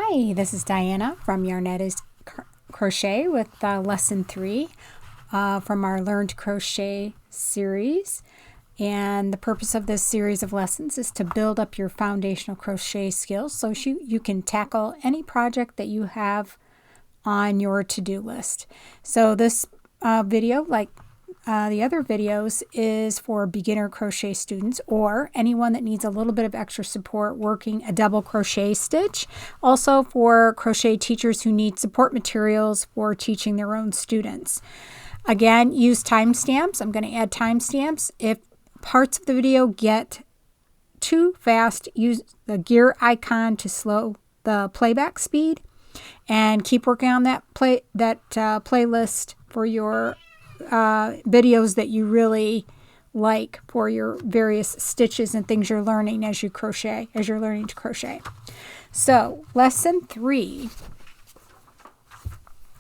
Hi, this is Diana from Learn-to-Crochet with lesson 3 from our Learn to Crochet series. And the purpose of this series of lessons is to build up your foundational crochet skills so you can tackle any project that you have on your to-do list. So this video, like the other videos, is for beginner crochet students or anyone that needs a little bit of extra support working a double crochet stitch. Also for crochet teachers who need support materials for teaching their own students. Again, use timestamps. I'm going to add timestamps. If parts of the video get too fast, use the gear icon to slow the playback speed, and keep working on that playlist for your videos that you really like for your various stitches and things you're learning as you crochet, as you're learning to crochet. So lesson 3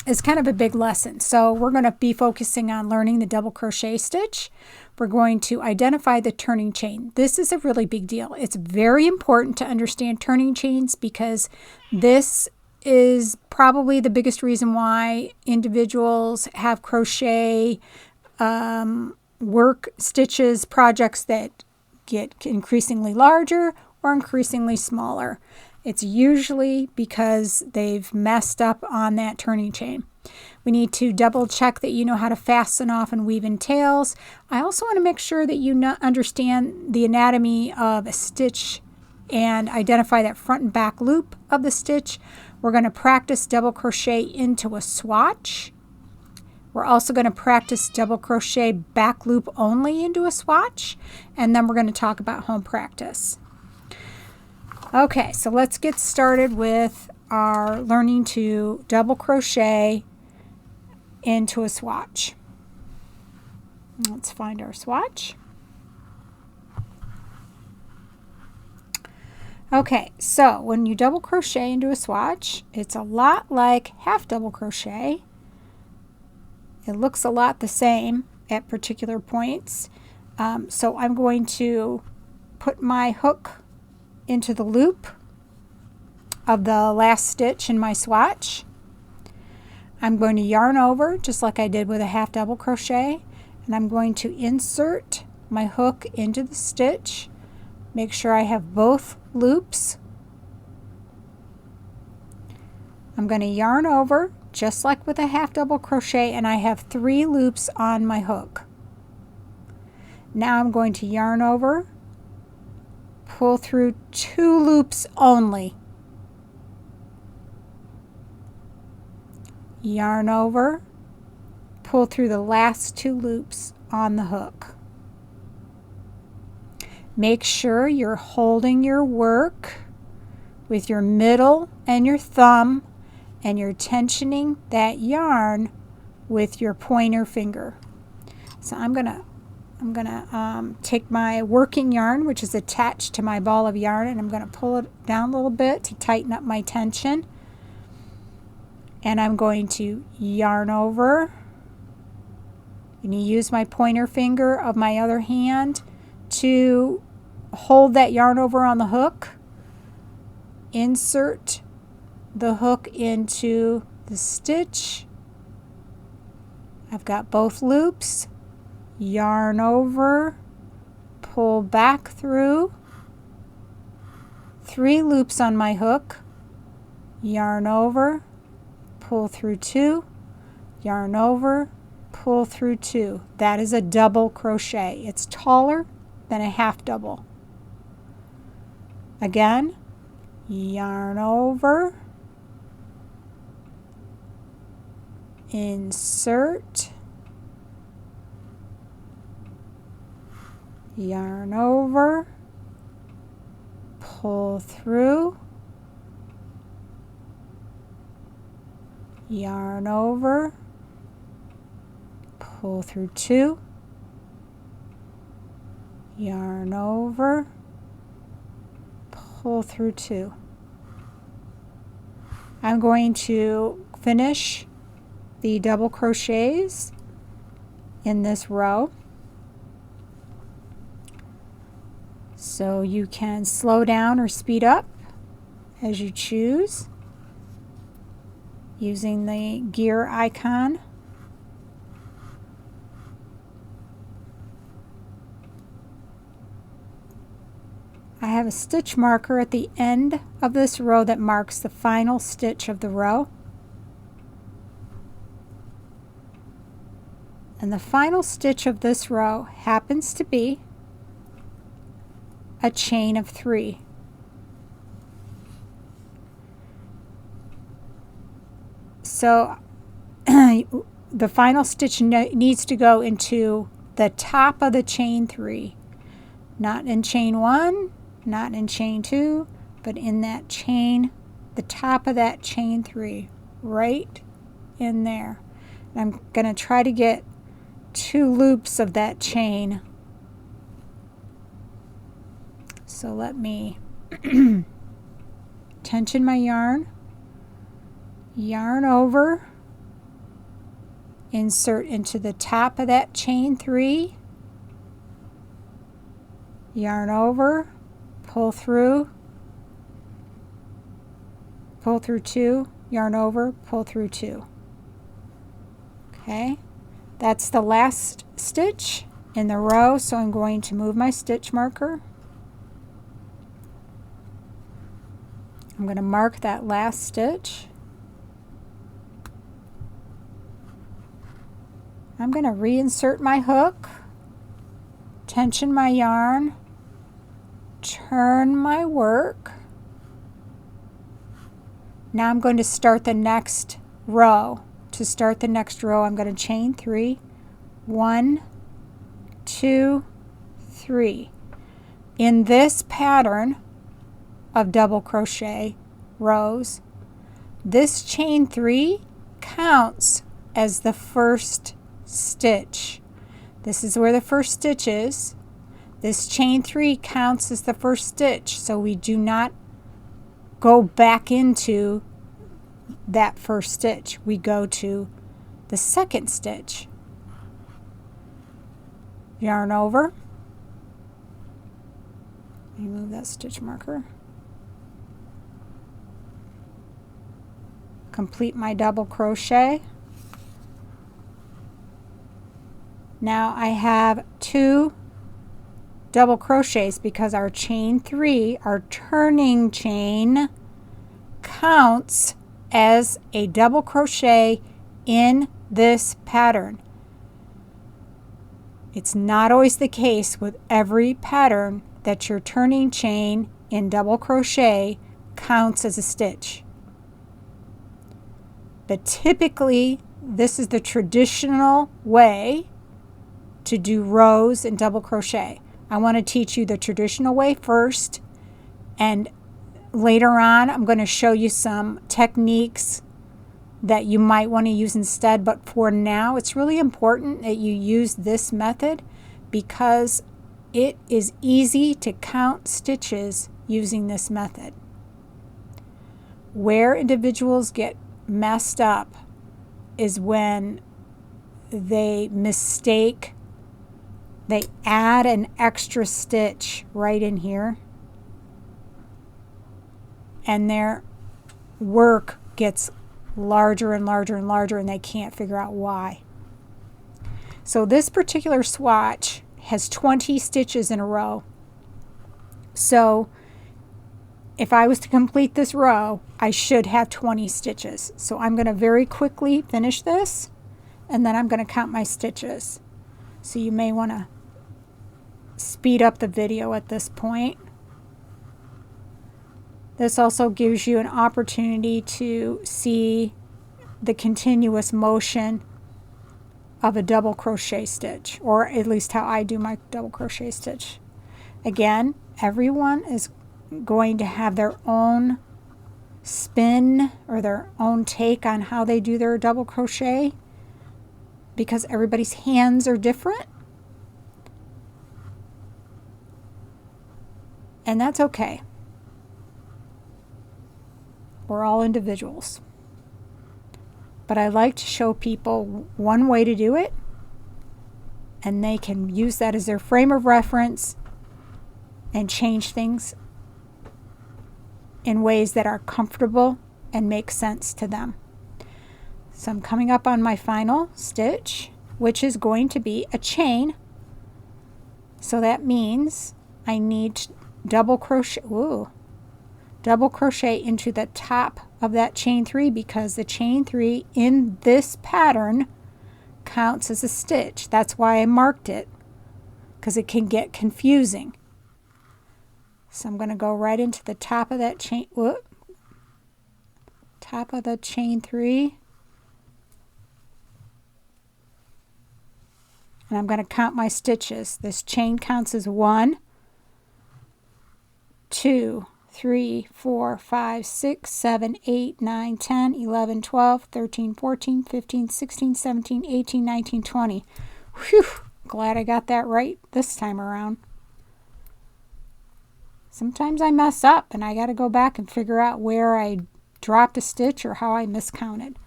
is kind of a big lesson. So we're going to be focusing on learning the double crochet stitch. We're going to identify the turning chain. This is a really big deal. It's very important to understand turning chains because this is probably the biggest reason why individuals have crochet work stitches projects that get increasingly larger or increasingly smaller. It's usually because they've messed up on that turning chain. We need to double check that you know how to fasten off and weave in tails. I also want to make sure that you understand the anatomy of a stitch and identify that front and back loop of the stitch. We're going to practice double crochet into a swatch. We're also going to practice double crochet back loop only into a swatch, and then we're going to talk about home practice. Okay, so let's get started with our learning to double crochet into a swatch. Let's find our swatch. Okay, so when you double crochet into a swatch, it's a lot like half double crochet. It looks a lot the same at particular points. So I'm going to put my hook into the loop of the last stitch in my swatch. I'm going to yarn over just like I did with a half double crochet, and I'm going to insert my hook into the stitch. Make sure I have both loops. I'm going to yarn over just like with a half double crochet, and I have 3 loops on my hook. Now I'm going to yarn over, pull through 2 loops only. Yarn over, pull through the last 2 loops on the hook. Make sure you're holding your work with your middle and your thumb, and you're tensioning that yarn with your pointer finger. So I'm gonna take my working yarn, which is attached to my ball of yarn, and I'm gonna pull it down a little bit to tighten up my tension. And I'm going to yarn over, and use my pointer finger of my other hand to hold that yarn over on the hook. Insert the hook into the stitch. I've got both loops. Yarn over, pull back through, 3 loops on my hook, yarn over, pull through 2, yarn over, pull through 2. That is a double crochet. It's taller than a half double. Again, yarn over, insert, yarn over, pull through, yarn over, pull through 2, yarn over, pull through 2. I'm going to finish the double crochets in this row. So you can slow down or speed up as you choose. using the gear icon. I have a stitch marker at the end of this row that marks the final stitch of the row. And the final stitch of this row happens to be a chain of 3. So the final stitch needs to go into the top of the chain 3, not in chain 1, not in chain 2, but in that chain, the top of that chain 3, right in there. And I'm going to try to get 2 loops of that chain. So let me tension my yarn, yarn over, insert into the top of that chain 3, yarn over, pull through 2, yarn over, pull through 2. Okay, that's the last stitch in the row, so I'm going to move my stitch marker. I'm going to mark that last stitch. I'm going to reinsert my hook, tension my yarn, turn my work. Now I'm going to start the next row. To start the next row, I'm going to chain 3. 1, 2, 3. In this pattern of double crochet rows, this chain 3 counts as the first stitch. This is where the first stitch is. This chain 3 counts as the first stitch, so we do not go back into that first stitch. We go to the second stitch. Yarn over. Remove that stitch marker. Complete my double crochet. Now I have 2 double crochets because our chain 3, our turning chain, counts as a double crochet in this pattern. It's not always the case with every pattern that your turning chain in double crochet counts as a stitch. But typically, this is the traditional way to do rows in double crochet. I want to teach you the traditional way first, and later on I'm going to show you some techniques that you might want to use instead. But for now, it's really important that you use this method because it is easy to count stitches using this method. Where individuals get messed up is when they mistake, they add an extra stitch right in here, and their work gets larger and larger and larger, and they can't figure out why. So this particular swatch has 20 stitches in a row. So if I was to complete this row, I should have 20 stitches. So I'm going to very quickly finish this, and then I'm going to count my stitches. So you may want to speed up the video at this point. This also gives you an opportunity to see the continuous motion of a double crochet stitch, or at least how I do my double crochet stitch. Again, everyone is going to have their own spin or their own take on how they do their double crochet because everybody's hands are different. And that's okay. We're all individuals. But I like to show people one way to do it, and they can use that as their frame of reference and change things in ways that are comfortable and make sense to them. So I'm coming up on my final stitch, which is going to be a chain. So that means I need to double crochet into the top of that chain 3, because the chain 3 in this pattern counts as a stitch. That's why I marked it, because it can get confusing. So I'm going to go right into the top of that chain, top of the chain 3. And I'm going to count my stitches. This chain counts as 1, 2, 3, 4, 5, 6, 7, 8, 9, 10, 11, 12, 13, 14, 15, 16, 17, 18, 19, 20. Whew! Glad I got that right this time around. Sometimes I mess up and I got to go back and figure out where I dropped a stitch or how I miscounted.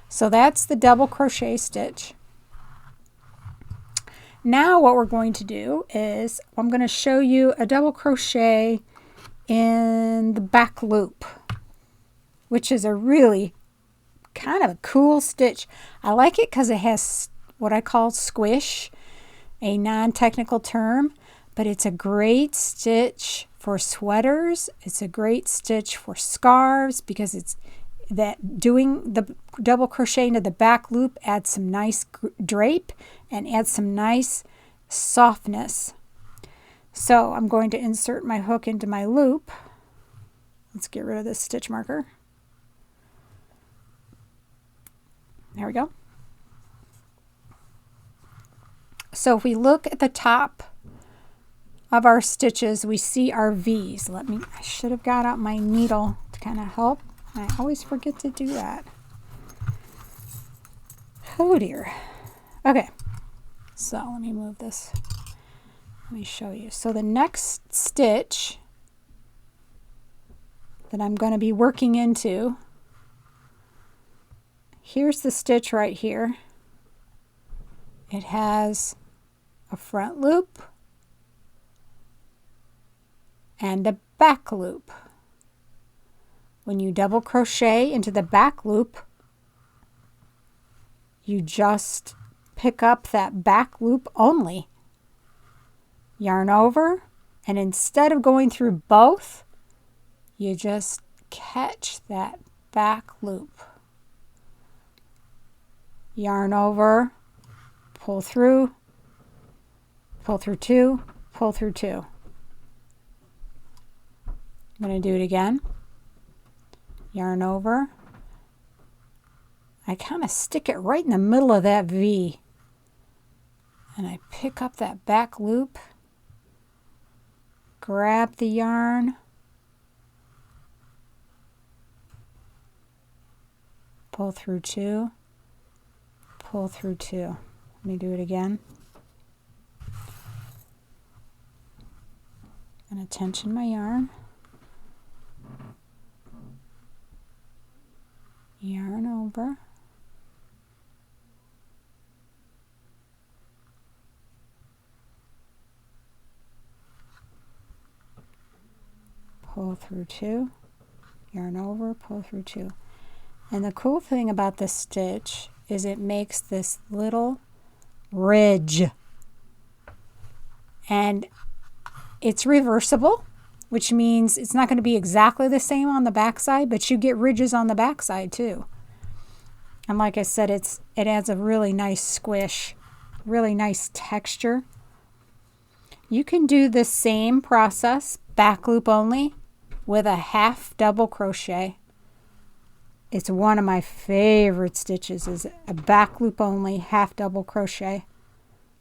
So that's the double crochet stitch. Now what we're going to do is I'm going to show you a double crochet in the back loop, which is a really kind of a cool stitch. I like it because it has what I call squish, a non-technical term, but it's a great stitch for sweaters. It's a great stitch for scarves, because it's that doing the double crochet into the back loop adds some nice drape and adds some nice softness. So I'm going to insert my hook into my loop. Let's get rid of this stitch marker. There we go. So if we look at the top of our stitches, we see our V's. I should have got out my needle to kind of help. I always forget to do that. Oh dear. Okay, so let me move this. Let me show you. So the next stitch that I'm going to be working into, here's the stitch right here. It has a front loop and a back loop. When you double crochet into the back loop, you just pick up that back loop only. Yarn over, and instead of going through both, you just catch that back loop. Yarn over, pull through 2, pull through 2. I'm going to do it again. Yarn over. I kind of stick it right in the middle of that V, and I pick up that back loop, grab the yarn, pull through 2, pull through 2. Let me do it again. I'm going to tension my yarn, yarn over, pull through 2, yarn over, pull through 2. And the cool thing about this stitch is it makes this little ridge, and it's reversible, which means it's not going to be exactly the same on the back side, but you get ridges on the back side too. And like I said, it adds a really nice squish, really nice texture. You can do the same process, back loop only, with a half double crochet. It's one of my favorite stitches, is a back loop only half double crochet.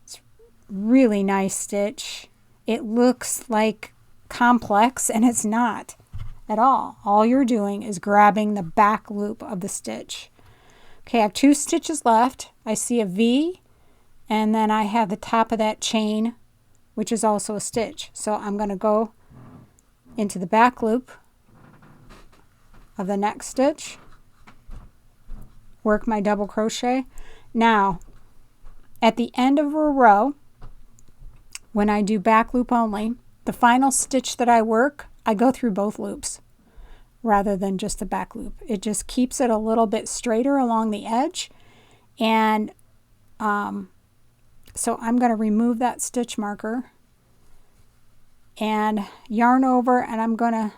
It's really nice stitch. It looks like complex, and it's not at all. All you're doing is grabbing the back loop of the stitch. Okay, I have 2 stitches left. I see a V, and then I have the top of that chain, which is also a stitch. So I'm going to go into the back loop of the next stitch, work my double crochet. Now, at the end of a row, when I do back loop only, the final stitch that I work, I go through both loops. rather than just the back loop. It just keeps it a little bit straighter along the edge. And so I'm going to remove that stitch marker and yarn over, and I'm going to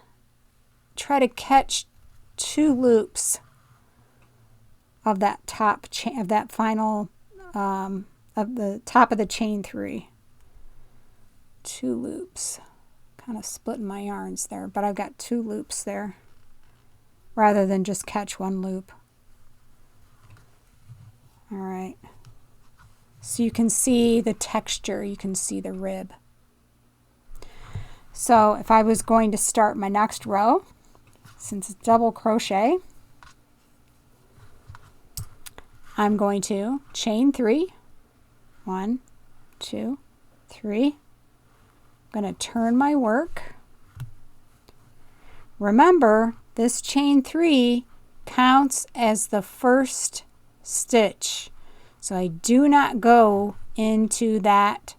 try to catch 2 loops of that top chain, of that final, of the top of the chain 3. 2 loops. Kind of splitting my yarns there, but I've got 2 loops there rather than just catch 1 loop. All right. So you can see the texture, you can see the rib. So if I was going to start my next row, since it's double crochet, I'm going to chain 3. 1, 2, 3. I'm going to turn my work. Remember, this chain 3 counts as the first stitch. So I do not go into that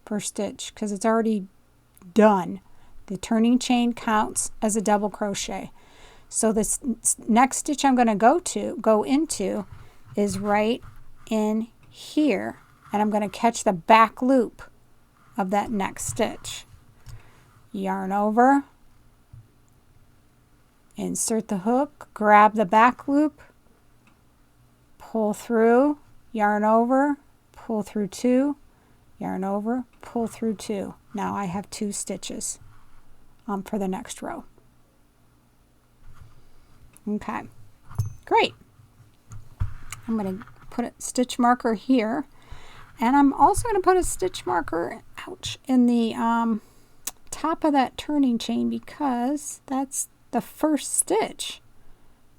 first stitch because it's already done. The turning chain counts as a double crochet. So this next stitch I'm going to go into is right in here, and I'm going to catch the back loop of that next stitch. Yarn over, insert the hook, grab the back loop, pull through, yarn over, pull through 2, yarn over, pull through 2. Now I have 2 stitches for the next row. Okay, great. I'm going to put a stitch marker here, and I'm also going to put a stitch marker, in the top of that turning chain, because that's the first stitch.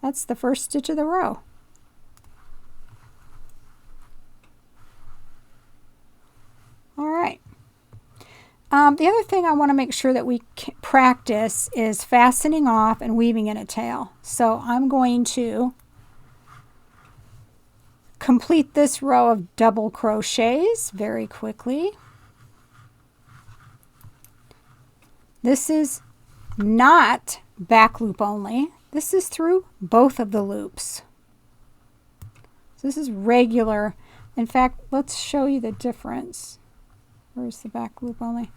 That's the first stitch of the row. All right. The other thing I want to make sure that we practice is fastening off and weaving in a tail. So I'm going to complete this row of double crochets very quickly. This is not back loop only. This is through both of the loops. So this is regular. In fact, let's show you the difference. Where's the back loop only?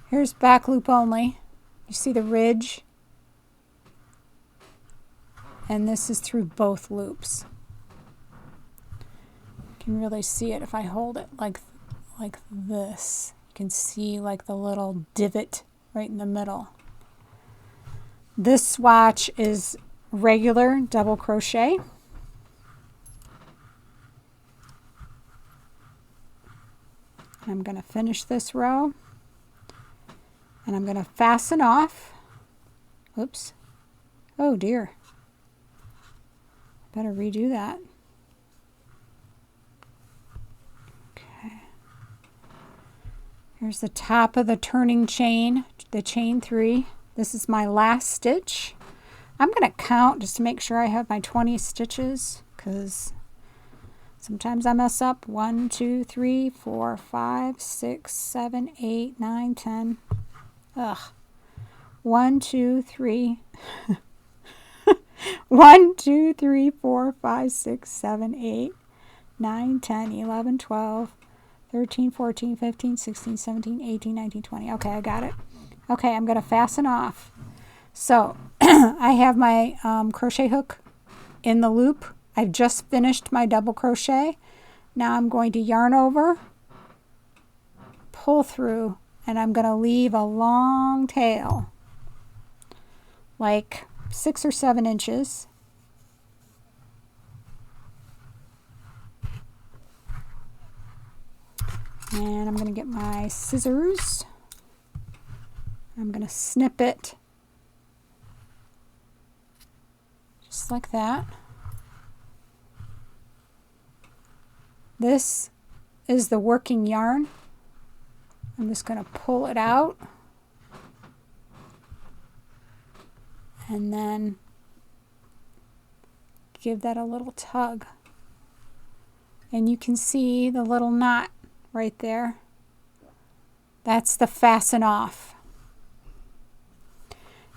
Here's back loop only. You see the ridge? And this is through both loops. You can really see it if I hold it like this. You can see like the little divot right in the middle. This swatch is regular double crochet. I'm going to finish this row, and I'm going to fasten off. Oops. Oh dear. Better redo that. Okay. Here's the top of the turning chain, the chain 3. This is my last stitch. I'm going to count just to make sure I have my 20 stitches, because sometimes I mess up. 1, 2, 3, 4, 5, 6, 7, 8, 9, 10. Ugh. 1, 2, 3. 1, 2, 3, 4, 5, 6, 7, 8, 9, 10, 11, 12, 13, 14, 15, 16, 17, 18, 19, 20. Okay, I got it. Okay, I'm going to fasten off. So I have my crochet hook in the loop. I've just finished my double crochet. Now I'm going to yarn over, pull through, and I'm going to leave a long tail, like 6 or 7 inches. And I'm going to get my scissors. I'm going to snip it just like that. This is the working yarn. I'm just going to pull it out and then give that a little tug. And you can see the little knot right there. That's the fasten off.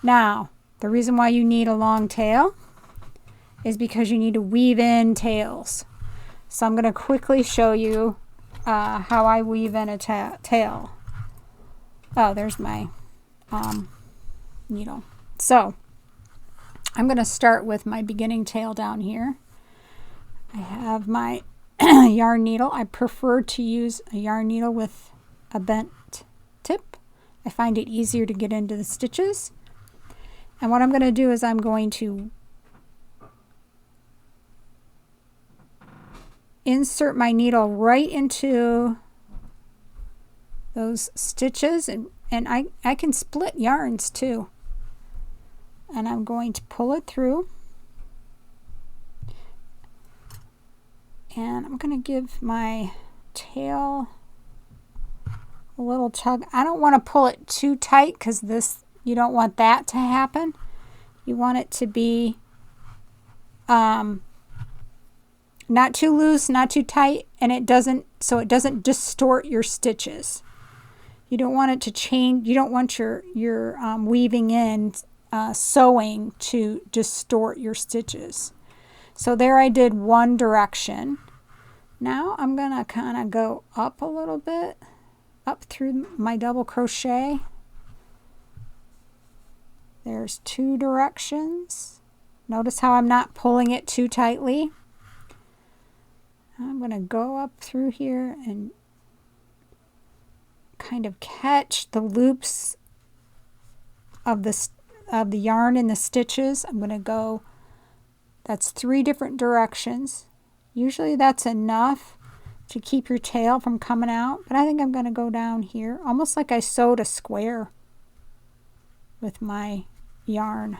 Now, The reason why you need a long tail is because you need to weave in tails. So I'm going to quickly show you how I weave in a tail. Oh, there's my needle. So I'm going to start with my beginning tail down here. I have my yarn needle. I prefer to use a yarn needle with a bent tip. I find it easier to get into the stitches. And what I'm going to do is I'm going to insert my needle right into those stitches, and I can split yarns too. And I'm going to pull it through. And I'm going to give my tail a little tug. I don't want to pull it too tight because this, you don't want that to happen. You want it to be not too loose, not too tight, and it doesn't distort your stitches. You don't want it to change. You don't want your weaving in sewing to distort your stitches. So there I did one direction. Now I'm gonna kind of go up a little bit, up through my double crochet. There's two directions. Notice how I'm not pulling it too tightly. I'm going to go up through here and kind of catch the loops of the yarn in the stitches. I'm going to go, that's 3 different directions. Usually that's enough to keep your tail from coming out, but I think I'm going to go down here, almost like I sewed a square with my yarn.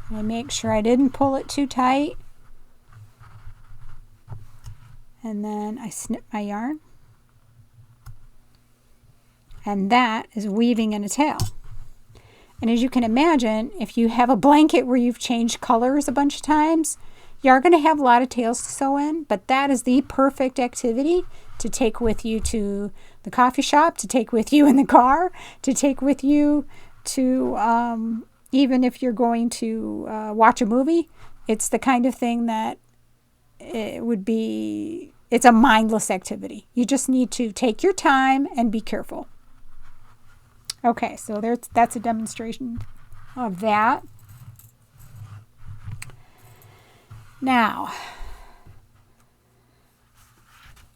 I make sure I didn't pull it too tight. And then I snip my yarn. And that is weaving in a tail. And as you can imagine, if you have a blanket where you've changed colors a bunch of times, you're going to have a lot of tails to sew in, but that is the perfect activity to take with you to the coffee shop, to take with you in the car, to take with you to even if you're going to watch a movie. It's the kind of thing that it's a mindless activity. You just need to take your time and be careful. Okay, so that's a demonstration of that. Now,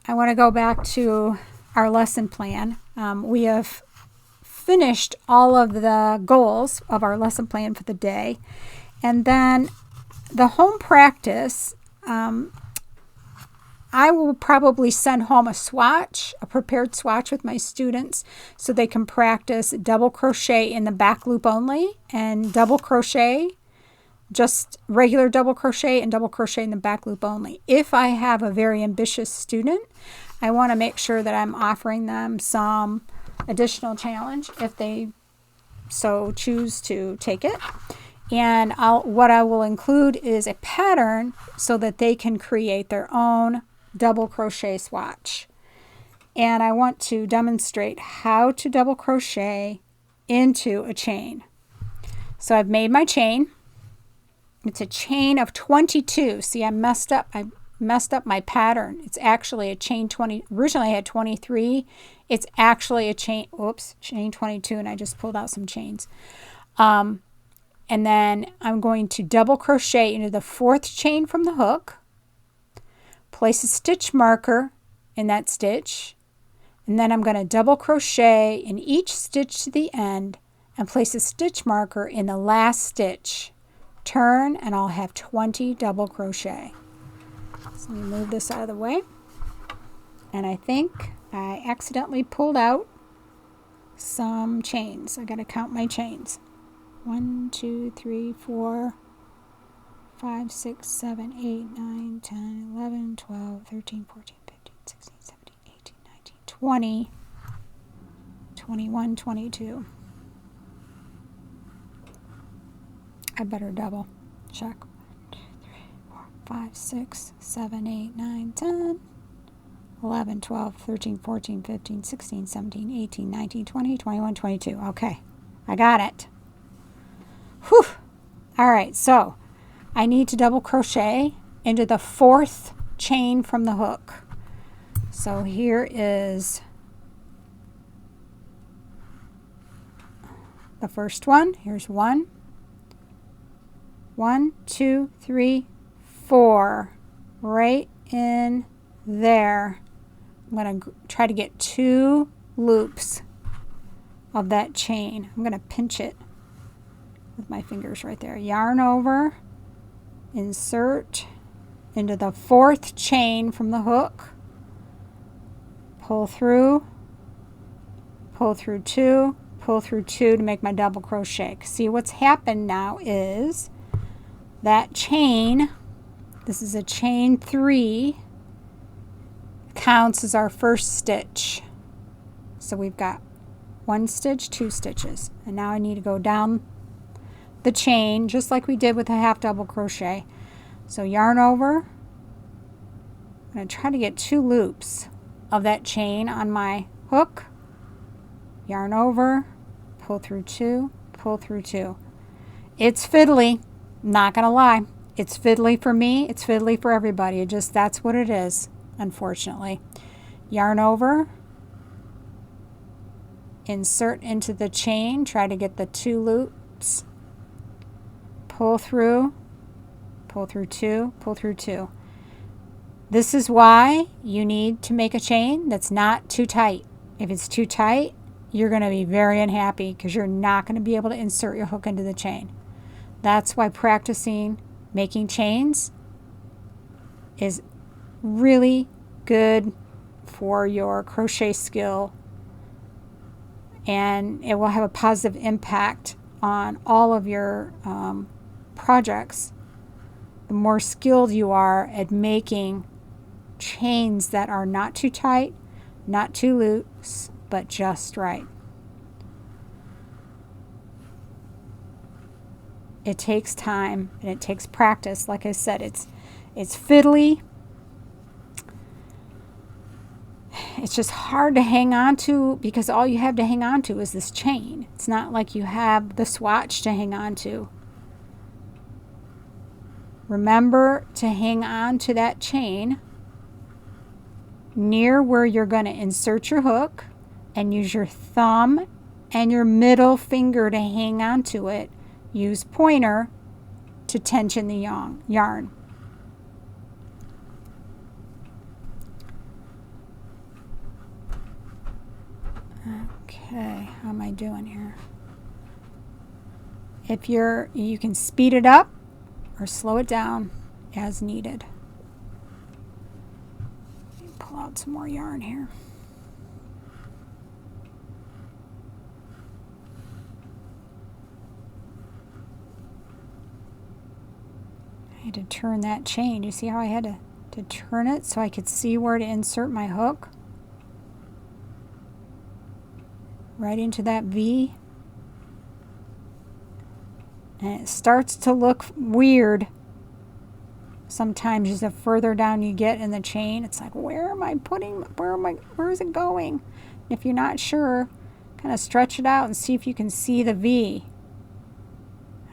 I want to go back to our lesson plan. We have finished all of the goals of our lesson plan for the day. And then the home practice, I will probably send home a swatch, a prepared swatch with my students so they can practice double crochet in the back loop only and double crochet, just regular double crochet and double crochet in the back loop only. If I have a very ambitious student, I want to make sure that I'm offering them some additional challenge if they so choose to take it. And what I will include is a pattern so that they can create their own double crochet swatch. And I want to demonstrate how to double crochet into a chain. So I've made my chain. It's a chain of 22. See, I messed up my pattern. It's actually a chain 20. Originally I had 23. It's actually a chain 22, and I just pulled out some chains. And then I'm going to double crochet into the 4th chain from the hook, place a stitch marker in that stitch, and then I'm going to double crochet in each stitch to the end and place a stitch marker in the last stitch. Turn, and I'll have 20 double crochet. So let me move this out of the way. And I think I accidentally pulled out some chains. I got to count my chains. 1, 2, 3, 4, 5, 6, 7, 8, 9, 10, 11, 12, 13, 14, 15, 16, 17, 18, 19, 20, 21, 22. I better double check. 1, 2, 3, 4, 5, 6, 7, 8, 9, 10, 11, 12, 13, 14, 15, 16, 17, 18, 19, 20, 21, 22. Okay, I got it. Whew. All right, so I need to double crochet into the 4th chain from the hook. So here is the first one. Here's 1, 1, 2, 3, 4, right in there. I'm going to try to get 2 loops of that chain. I'm going to pinch it with my fingers right there. Yarn over, insert into the 4th chain from the hook, pull through 2, pull through 2 to make my double crochet. See, what's happened now is that chain, this is a chain 3, counts as our first stitch. So we've got 1 stitch, 2 stitches, and now I need to go down the chain just like we did with a half double crochet. So yarn over, I'm going to try to get 2 loops of that chain on my hook, yarn over, pull through 2, pull through 2. It's fiddly, not gonna lie. It's fiddly for me, it's fiddly for everybody. That's what it is, unfortunately. Yarn over, insert into the chain, try to get the 2 loops, pull through 2, pull through 2. This is why you need to make a chain that's not too tight. If it's too tight, you're going to be very unhappy because you're not going to be able to insert your hook into the chain. That's why practicing making chains is really good for your crochet skill, and it will have a positive impact on all of your projects. The more skilled you are at making chains that are not too tight, not too loose, but just right. It takes time and it takes practice. Like I said, it's fiddly. It's just hard to hang on to because all you have to hang on to is this chain. It's not like you have the swatch to hang on to. Remember to hang on to that chain near where you're going to insert your hook and use your thumb and your middle finger to hang on to it. Use pointer to tension the yarn. Okay, how am I doing here? If you can speed it up or slow it down as needed. Let me pull out some more yarn here. I had to turn that chain. You see how I had to turn it so I could see where to insert my hook? Right into that V. And it starts to look weird. Sometimes as the further down you get in the chain, it's like, where is it going? If you're not sure, kind of stretch it out and see if you can see the V.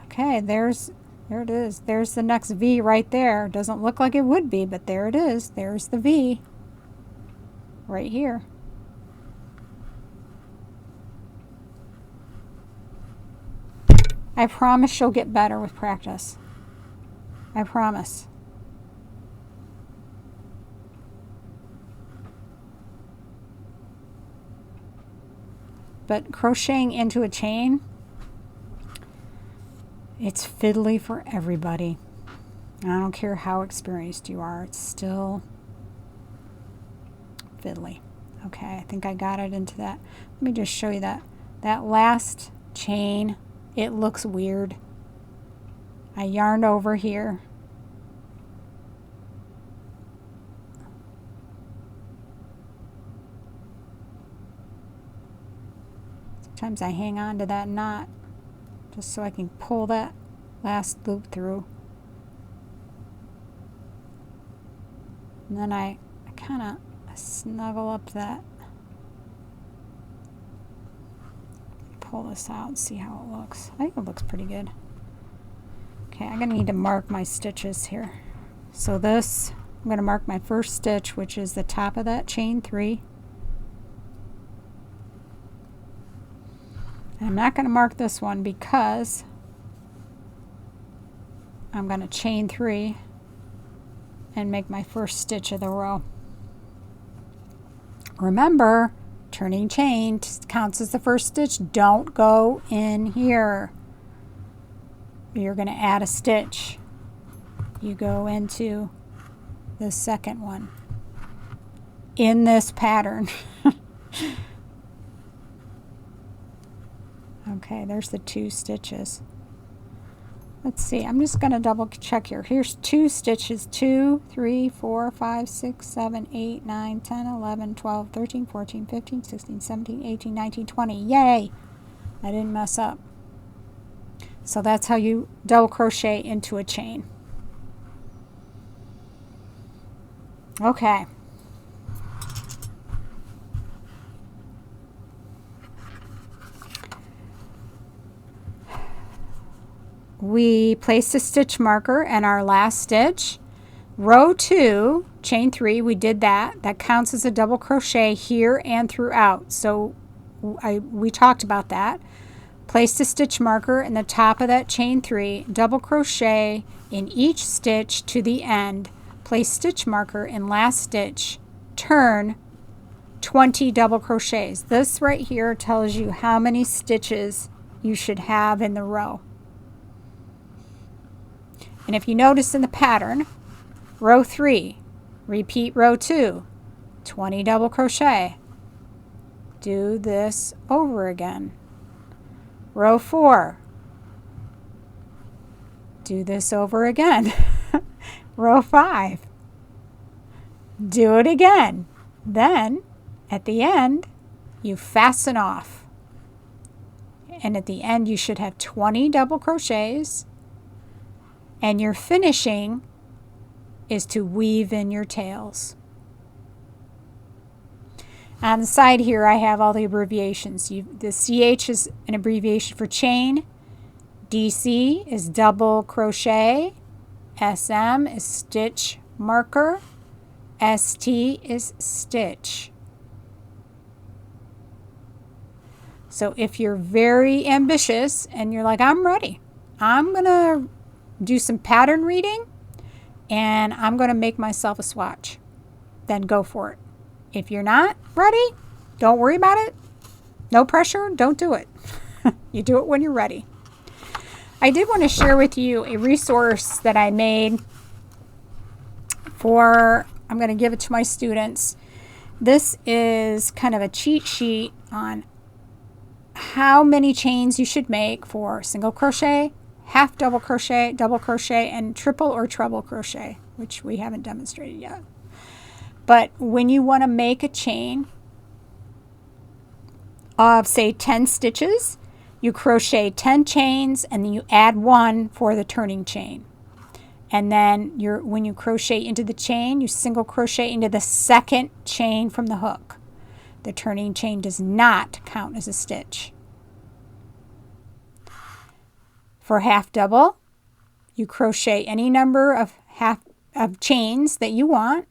Okay, there it is. There's the next V right there. Doesn't look like it would be, but there it is. There's the V right here. I promise you'll get better with practice. I promise. But crocheting into a chain, it's fiddly for everybody. I don't care how experienced you are, it's still fiddly. Okay, I think I got it into that. Let me just show you that last chain. It looks weird. I yarned over here. Sometimes I hang on to that knot just so I can pull that last loop through. And then I kind of snuggle up that. Pull this out and see how it looks. I think it looks pretty good. Okay, I'm going to need to mark my stitches here. So this, I'm going to mark my first stitch, which is the top of that chain 3. And I'm not going to mark this one because I'm going to chain 3 and make my first stitch of the row. Remember, turning chain counts as the first stitch. Don't go in here. You're going to add a stitch. You go into the second one in this pattern. Okay, there's the 2 stitches. Let's see, I'm just going to double check here. Here's 2 stitches, 2, 3, 4, 5, 6, 7, 8, 9, 10, 11, 12, 13, 14, 15, 16, 17, 18, 19, 20. Yay! I didn't mess up. So that's how you double crochet into a chain. Okay. We placed a stitch marker in our last stitch. Row 2, chain 3, we did that. That counts as a double crochet here and throughout. So we talked about that. Placed a stitch marker in the top of that chain 3, double crochet in each stitch to the end, place stitch marker in last stitch, turn 20 double crochets. This right here tells you how many stitches you should have in the row. And if you notice in the pattern, row 3, repeat row 2, 20 double crochet. Do this over again. Row 4, do this over again. Row 5, do it again. Then, at the end, you fasten off. And at the end, you should have 20 double crochets. And your finishing is to weave in your tails. On the side here, I have all the abbreviations. The CH is an abbreviation for chain. DC is double crochet. SM is stitch marker. ST is stitch. So if you're very ambitious and you're like, I'm ready, I'm going to do some pattern reading and I'm going to make myself a swatch, then go for it. If you're not ready, don't worry about it. No pressure, don't do it. You do it when you're ready. I did want to share with you a resource that I made for, I'm going to give it to my students. This is kind of a cheat sheet on how many chains you should make for single crochet, half double crochet, and triple or treble crochet, which we haven't demonstrated yet. But when you want to make a chain of, say, 10 stitches, you crochet 10 chains and then you add 1 for the turning chain. And then when you crochet into the chain, you single crochet into the second chain from the hook. The turning chain does not count as a stitch. For half double, you crochet any number of chains that you want.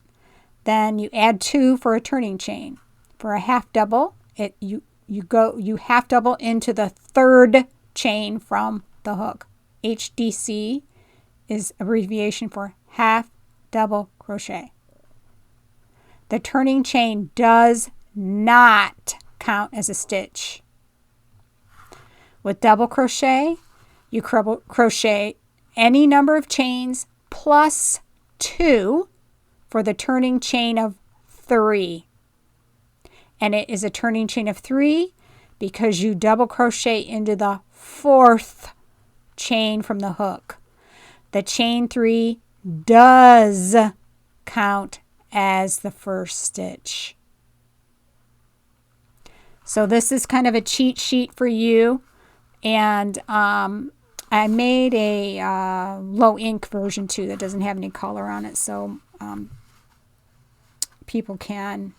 Then you add 2 for a turning chain. For a half double, you half double into the third chain from the hook. HDC is abbreviation for half double crochet. The turning chain does not count as a stitch. With double crochet, you crochet any number of chains plus 2 for the turning chain of 3. And it is a turning chain of 3 because you double crochet into the 4th chain from the hook. The chain 3 does count as the first stitch. So this is kind of a cheat sheet for you. And I made a low ink version too that doesn't have any color on it. So people can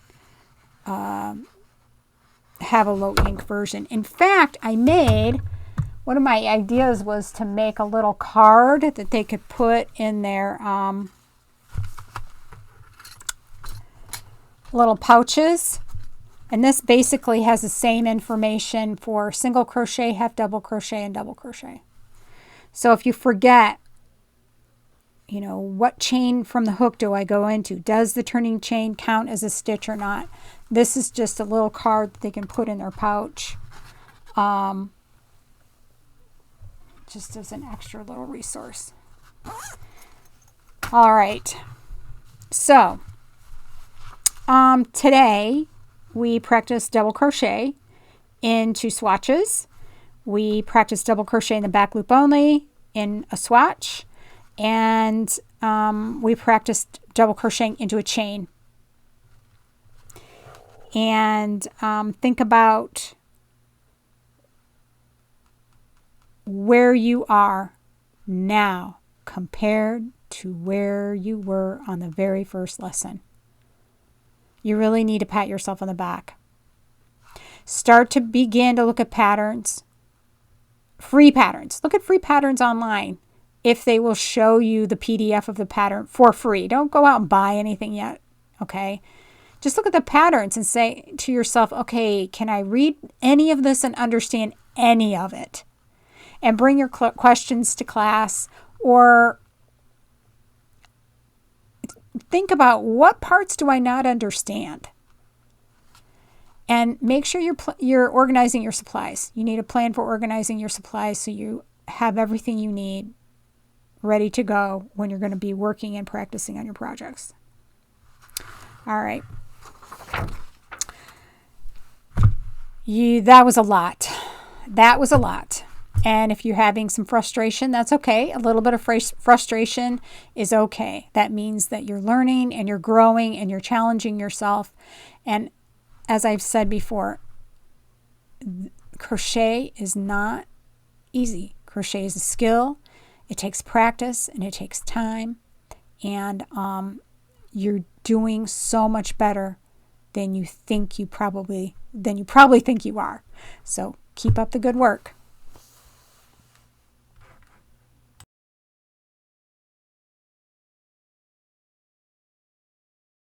have a low ink version. In fact, one of my ideas was to make a little card that they could put in their little pouches. And this basically has the same information for single crochet, half double crochet, and double crochet. So if you forget, what chain from the hook do I go into? Does the turning chain count as a stitch or not? This is just a little card that they can put in their pouch. Just as an extra little resource. All right. So, today we practiced double crochet in 2 swatches. We practiced double crochet in the back loop only in a swatch. And we practiced double crocheting into a chain. And think about where you are now compared to where you were on the very first lesson. You really need to pat yourself on the back. Start to begin to look at patterns. Free patterns. Look at free patterns online if they will show you the PDF of the pattern for free. Don't go out and buy anything yet, okay? Just look at the patterns and say to yourself, okay, can I read any of this and understand any of it? And bring your questions to class, or think about what parts do I not understand? And make sure you're organizing your supplies. You need a plan for organizing your supplies so you have everything you need ready to go when you're going to be working and practicing on your projects. All right. That was a lot. That was a lot. And if you're having some frustration, that's okay. A little bit of frustration is okay. That means that you're learning and you're growing and you're challenging yourself. And as I've said before, crochet is not easy. Crochet is a skill. It takes practice and it takes time. And you're doing so much better than you probably think you are. So keep up the good work.